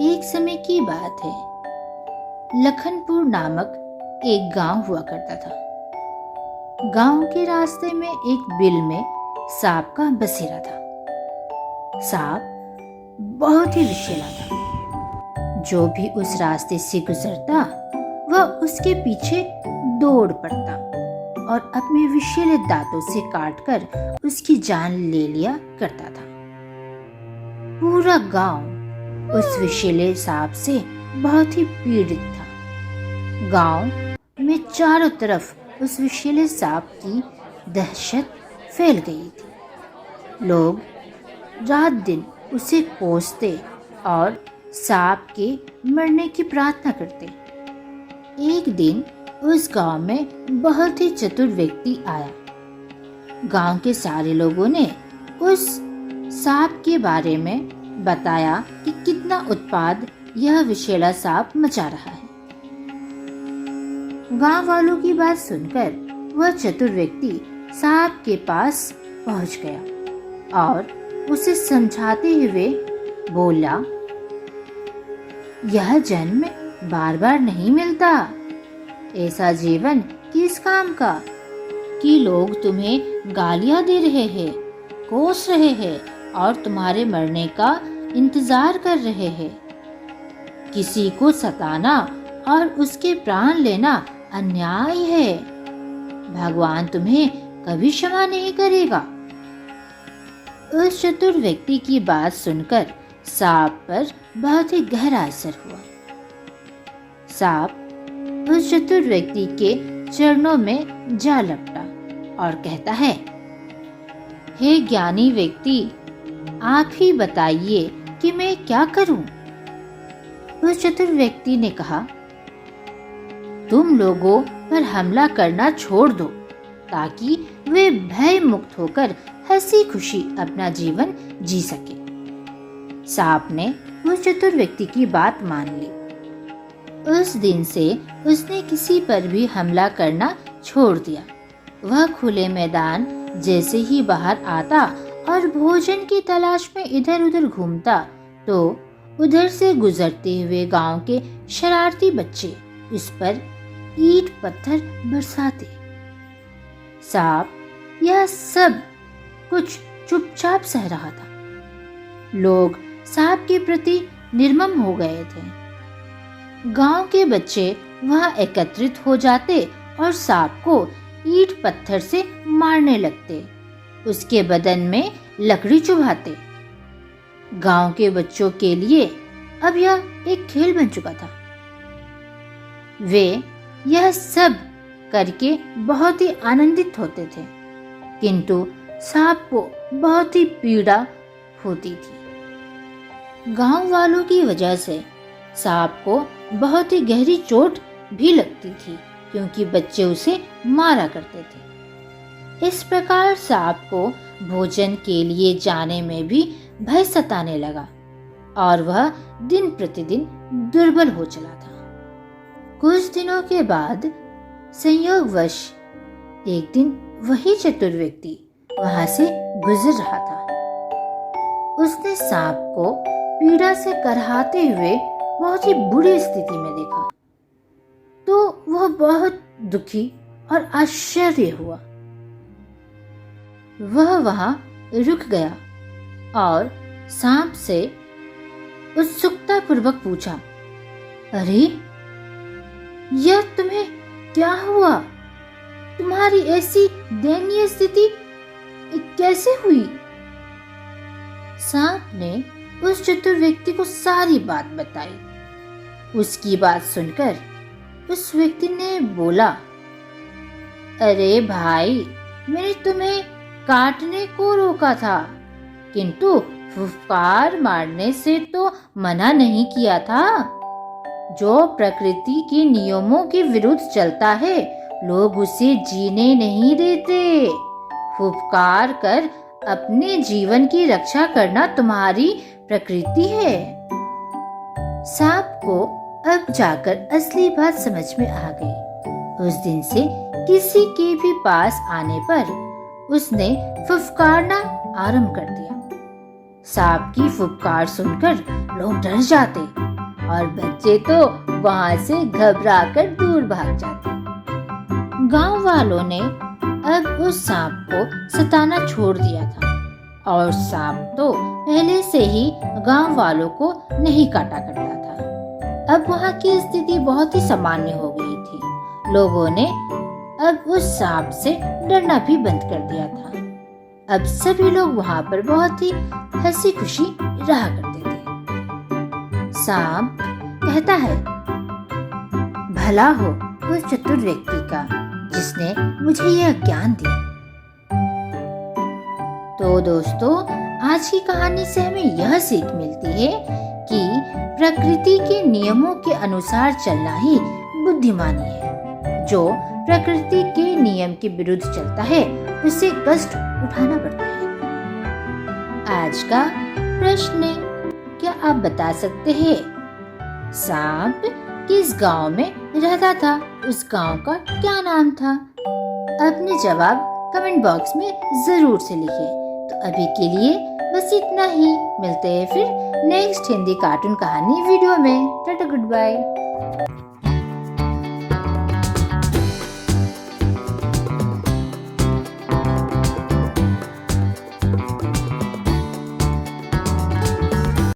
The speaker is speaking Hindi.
एक समय की बात है। लखनपुर नामक एक गांव हुआ करता था। गांव के रास्ते में एक बिल में सांप का बसेरा था। सांप बहुत ही विषैला था। जो भी उस रास्ते से गुजरता वह उसके पीछे दौड़ पड़ता और अपने विषैले दांतों से काटकर उसकी जान ले लिया करता था। पूरा गांव उस विषैले सांप से बहुत ही पीड़ित था। गांव में चारों तरफ उस विषैले सांप की दहशत फैल गई थी। लोग रात दिन उसे कोसते और सांप के मरने की प्रार्थना करते। एक दिन उस गांव में बहुत ही चतुर व्यक्ति आया। गांव के सारे लोगों ने उस सांप के बारे में बताया कि कितना उत्पात यह विषैला सांप मचा रहा है। गांव वालों की बात सुनकर वह चतुर व्यक्ति सांप के पास पहुंच गया और उसे समझाते हुए बोला, यह जन्म बार बार नहीं मिलता। ऐसा जीवन किस काम का कि लोग तुम्हें गालियां दे रहे हैं, कोस रहे हैं और तुम्हारे मरने का इंतजार कर रहे हैं। किसी को सताना और उसके प्राण लेना अन्याय है। भगवान तुम्हें कभी क्षमा नहीं करेगा। उस चतुर व्यक्ति की बात सुनकर सांप पर बहुत ही गहरा असर हुआ। सांप उस चतुर व्यक्ति के चरणों में जा लपटा और कहता है, हे ज्ञानी व्यक्ति, आप ही बताइए कि मैं क्या करूं? उस चतुर व्यक्ति ने कहा, तुम लोगों पर हमला करना छोड़ दो ताकि वे भय मुक्त होकर हंसी खुशी अपना जीवन जी सके। सांप ने उस चतुर व्यक्ति की बात मान ली। उस दिन से उसने किसी पर भी हमला करना छोड़ दिया। वह खुले मैदान जैसे ही बाहर आता और भोजन की तलाश में इधर उधर घूमता तो उधर से गुजरते हुए गांव के शरारती बच्चे उस पर ईंट पत्थर बरसाते। सांप यह सब कुछ चुपचाप सह रहा था। लोग सांप के प्रति निर्मम हो गए थे। गांव के बच्चे वहां एकत्रित हो जाते और सांप को ईंट पत्थर से मारने लगते, उसके बदन में लकड़ी चुभाते। गांव के बच्चों के लिए अब यह एक खेल बन चुका था। वे यह सब करके बहुत ही आनंदित होते थे, किंतु सांप को बहुत ही पीड़ा होती थी। गांव वालों की वजह से सांप को बहुत ही गहरी चोट भी लगती थी, क्योंकि बच्चे उसे मारा करते थे। इस प्रकार सांप को भोजन के लिए जाने में भी भय सताने लगा और वह दिन प्रतिदिन दुर्बल हो चला था। कुछ दिनों के बाद संयोगवश एक दिन वही चतुर व्यक्ति वहां से गुजर रहा था। उसने सांप को पीड़ा से करहाते हुए बहुत ही बुरी स्थिति में देखा तो वह बहुत दुखी और आश्चर्य हुआ। वह वहां रुक गया और सांप से उत्सुकता पूर्वक पूछा, अरे यह तुम्हें क्या हुआ? तुम्हारी ऐसी दयनीय स्थिति कैसे हुई? सांप ने उस चतुर व्यक्ति को सारी बात बताई। उसकी बात सुनकर उस व्यक्ति ने बोला, अरे भाई, मैंने तुम्हें काटने को रोका था, किंतु फुफकार मारने से तो मना नहीं किया था। जो प्रकृति के नियमों के विरुद्ध चलता है, लोग उसे जीने नहीं देते। फुफकार कर अपने जीवन की रक्षा करना तुम्हारी प्रकृति है। सांप को अब जाकर असली बात समझ में आ गई। उस दिन से किसी के भी पास आने पर उसने फुफकारना आरंभ कर दिया। सांप की फुफकार सुनकर लोग डर जाते और बच्चे तो वहां से घबराकर दूर भाग जाते। गांव वालों ने अब उस सांप को सताना छोड़ दिया था और सांप तो पहले से ही गांव वालों को नहीं काटा करता था। अब वहां की स्थिति बहुत ही सामान्य हो गई थी। लोगों ने अब उस सांप से डरना भी बंद कर दिया था। अब सभी लोग वहां पर बहुत ही हंसी खुशी रहा करते थे। सांप कहता है, भला हो उस चतुर व्यक्ति का जिसने मुझे यह ज्ञान दिया। तो दोस्तों, आज की कहानी से हमें यह सीख मिलती है कि प्रकृति के नियमों के अनुसार चलना ही बुद्धिमानी है। जो प्रकृति के नियम के विरुद्ध चलता है उसे कष्ट उठाना पड़ता है। आज का प्रश्न, क्या आप बता सकते हैं सांप किस गांव में रहता था? उस गांव का क्या नाम था? अपने जवाब कमेंट बॉक्स में जरूर से लिखें। तो अभी के लिए बस इतना ही। मिलते हैं फिर नेक्स्ट हिंदी कार्टून कहानी वीडियो में। Tata, good bye.